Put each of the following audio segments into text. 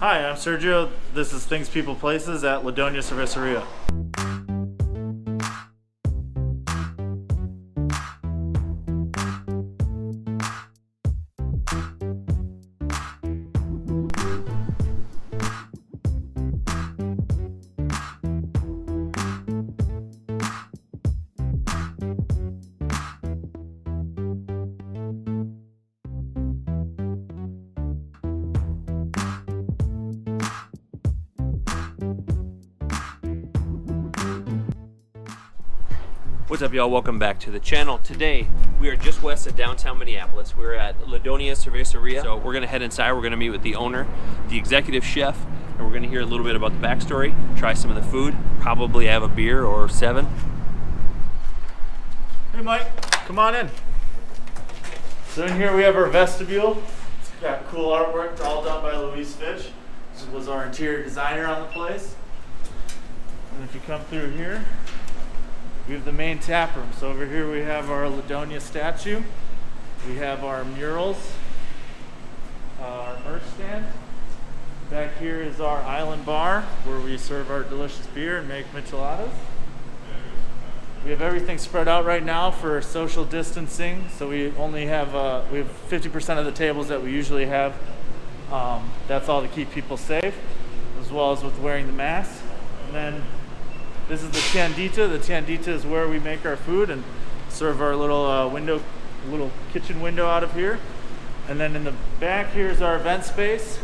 Hi, I'm Sergio. This is Things, People, Places at Ladonia Cerveceria. What's up, y'all? Welcome back to the channel. Today we are just west of downtown Minneapolis. We're at Ladonia Cerveceria. So we're gonna head inside. We're gonna meet with the owner, the executive chef, and we're gonna hear a little bit about the backstory, try some of the food, probably have a beer or 7. Hey Mike, come on in. So in here we have our vestibule. It's got cool artwork, all done by Louise Fitch. This was our interior designer on the place. And if you come through here, we have the main tap room. So over here we have our Ladonia statue. We have our murals, our merch stand. Back here is our island bar where we serve our delicious beer and make micheladas. We have everything spread out right now for social distancing. So we only have 50% of the tables that we usually have. That's all to keep people safe, as well as with wearing the mask. And then this is the tiendita. The tiendita is where we make our food and serve our little little kitchen window out of here. And then in the back here is our event space,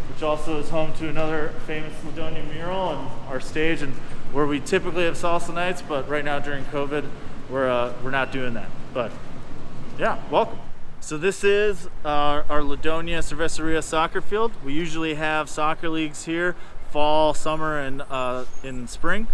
which also is home to another famous Ladonia mural and our stage, and where we typically have salsa nights, but right now during COVID, we're not doing that. But yeah, welcome. So this is our Ladonia Cerveceria soccer field. We usually have soccer leagues here, fall, summer, and in spring.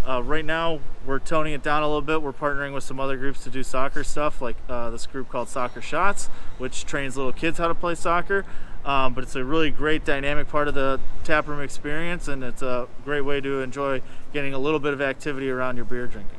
Right now we're toning it down a little bit. We're partnering with some other groups to do soccer stuff, like this group called Soccer Shots, which trains little kids how to play soccer. But it's a really great dynamic part of the taproom experience, and it's a great way to enjoy getting a little bit of activity around your beer drinking.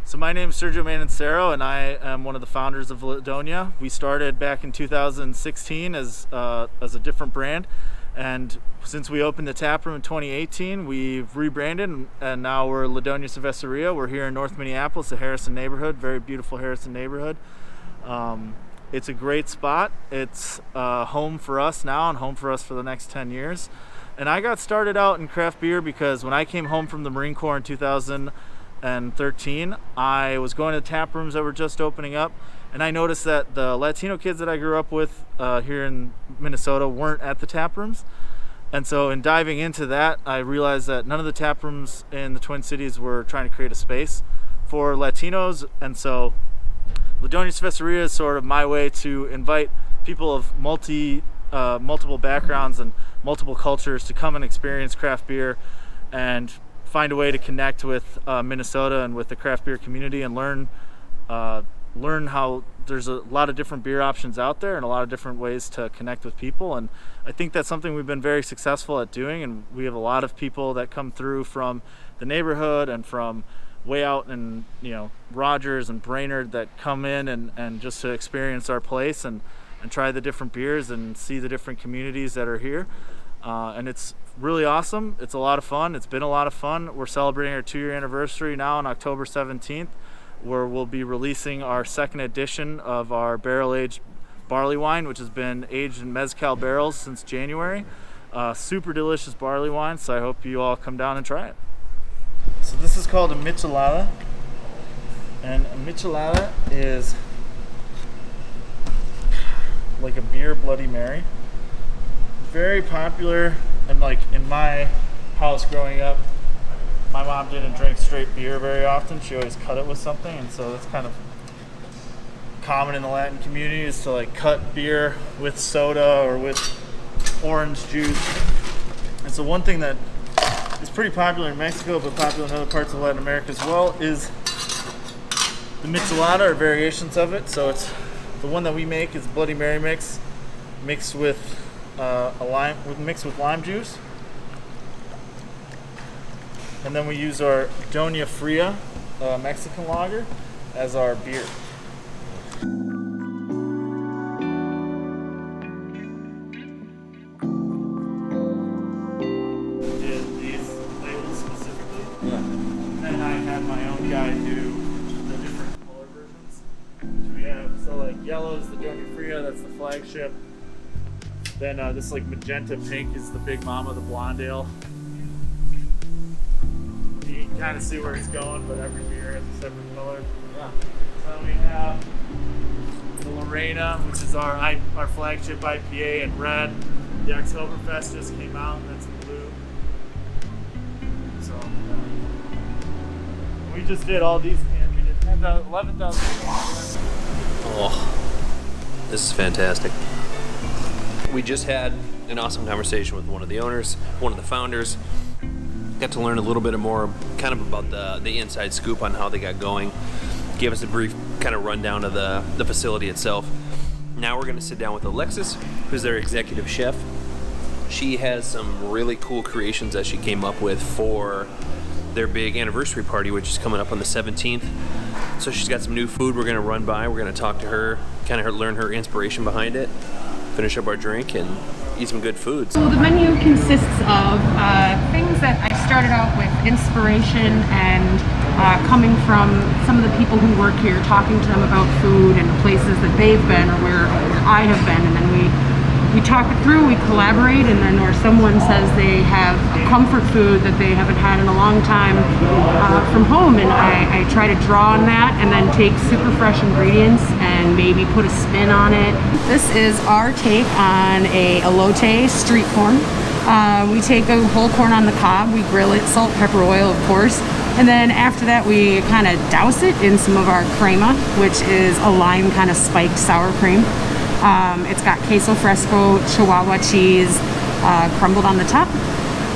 So my name is Sergio and I am one of the founders of Ladonia. We started back in 2016 as a different brand. And since we opened the taproom in 2018, we've rebranded, and now we're Ladonia Cerveceria. We're here in North Minneapolis, the Harrison neighborhood, very beautiful Harrison neighborhood. It's a great spot. It's home for us now and home for us for the next 10 years. And I got started out in craft beer because when I came home from the Marine Corps in 2013, I was going to tap rooms that were just opening up. And I noticed that the Latino kids that I grew up with here in Minnesota weren't at the tap rooms. And so in diving into that, I realized that none of the tap rooms in the Twin Cities were trying to create a space for Latinos. And so Ladonia Cerveceria is sort of my way to invite people of multiple backgrounds and multiple cultures to come and experience craft beer and find a way to connect with Minnesota and with the craft beer community and learn how there's a lot of different beer options out there and a lot of different ways to connect with people. And I think that's something we've been very successful at doing, and we have a lot of people that come through from the neighborhood and from way out in Rogers and Brainerd that come in and just to experience our place and try the different beers and see the different communities that are here. And it's really awesome. It's a lot of fun. It's been a lot of fun. We're celebrating our 2-year anniversary now on October 17th. Where we'll be releasing our second edition of our barrel-aged barley wine, which has been aged in mezcal barrels since January. Super delicious barley wine, so I hope you all come down and try it. So this is called a Michelada, and a Michelada is like a beer Bloody Mary. Very popular, and like in my house growing up, my mom didn't drink straight beer very often. She always cut it with something, and so that's kind of common in the Latin community, is to like cut beer with soda or with orange juice. And so one thing that is pretty popular in Mexico, but popular in other parts of Latin America as well, is the Michelada or variations of it. So it's the one that we make is Bloody Mary mix mixed with lime juice. And then we use our Doña Fria Mexican lager as our beer. that's the flagship. Then this like magenta pink is the Big Mama, the blonde ale. You can kind of see where it's going, but every beer has a separate color. Yeah. So we have the Lorena, which is our flagship IPA in red. The Oktoberfest just came out, and that's in blue. So we just did all these cans. We did 11,000. Oh, this is fantastic. We just had an awesome conversation with one of the owners, one of the founders. Got to learn a little bit more kind of about the inside scoop on how they got going. Gave us a brief kind of rundown of the facility itself. Now we're going to sit down with Alexis, who's their executive chef. She has some really cool creations that she came up with for their big anniversary party, which is coming up on the 17th. So she's got some new food we're going to run by. We're going to talk to her, kind of learn her inspiration behind it, finish up our drink, and eat some good food. So the menu consists of things that I started out with inspiration and coming from some of the people who work here, talking to them about food and the places that they've been or where I have been, and then we talk it through, we collaborate, and then or someone says they have a comfort food that they haven't had in a long time from home, and I try to draw on that and then take super fresh ingredients and maybe put a spin on it. This is our take on a elote street corn. We take a whole corn on the cob, we grill it, salt, pepper, oil, of course, and then after that we kind of douse it in some of our crema, which is a lime kind of spiked sour cream. It's got queso fresco, chihuahua cheese, crumbled on the top,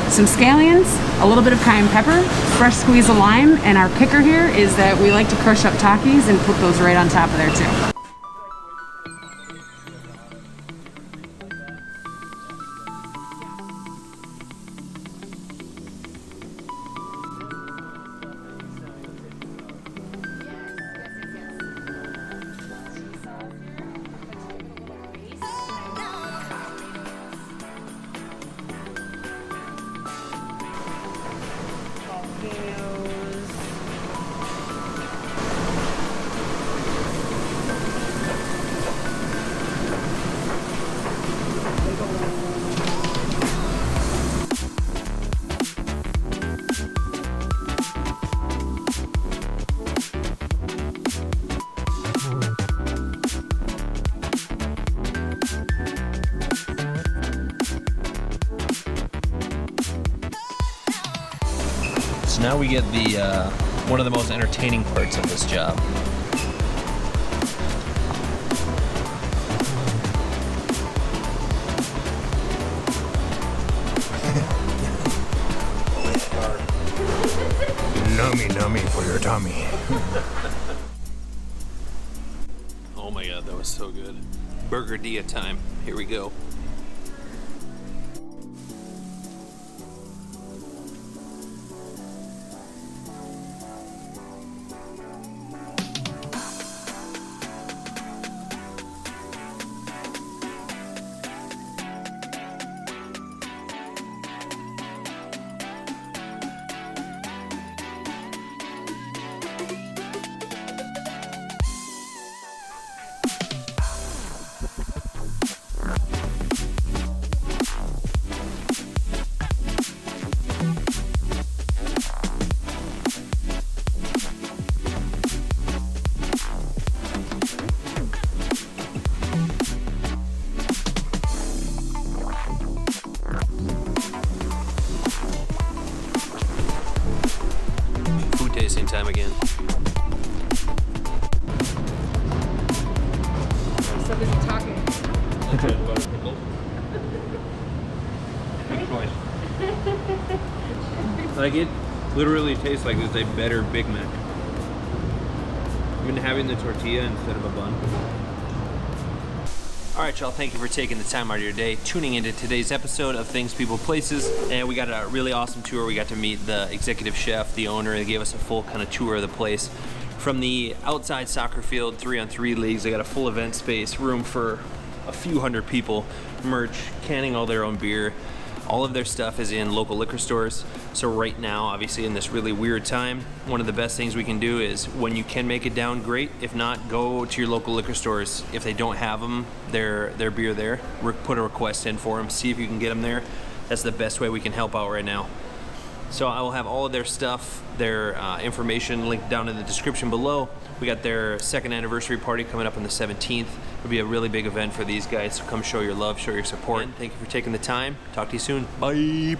some scallions, a little bit of cayenne pepper, fresh squeeze of lime, and our kicker here is that we like to crush up Takis and put those right on top of there too. So now we get the one of the most entertaining parts of this job. Nummy for your tummy. Oh my god, that was so good. Burger Dia time. Here we go. Tasting time again. So busy talking. Good choice. Like, it literally tastes like it's a better Big Mac. Even having the tortilla instead of a bun. All right, y'all, thank you for taking the time out of your day, tuning into today's episode of Things, People, Places. And we got a really awesome tour. We got to meet the executive chef, the owner. They gave us a full kind of tour of the place. From the outside soccer field, 3-on-3 leagues, they got a full event space, room for a few hundred people, merch, canning all their own beer. All of their stuff is in local liquor stores. So right now, obviously in this really weird time, one of the best things we can do is when you can make it down, great. If not, go to your local liquor stores. If they don't have them, their beer there, put a request in for them. See if you can get them there. That's the best way we can help out right now. So I will have all of their stuff, their information linked down in the description below. We got their second anniversary party coming up on the 17th. It'll be a really big event for these guys, so come show your love, show your support. And thank you for taking the time. Talk to you soon. Bye.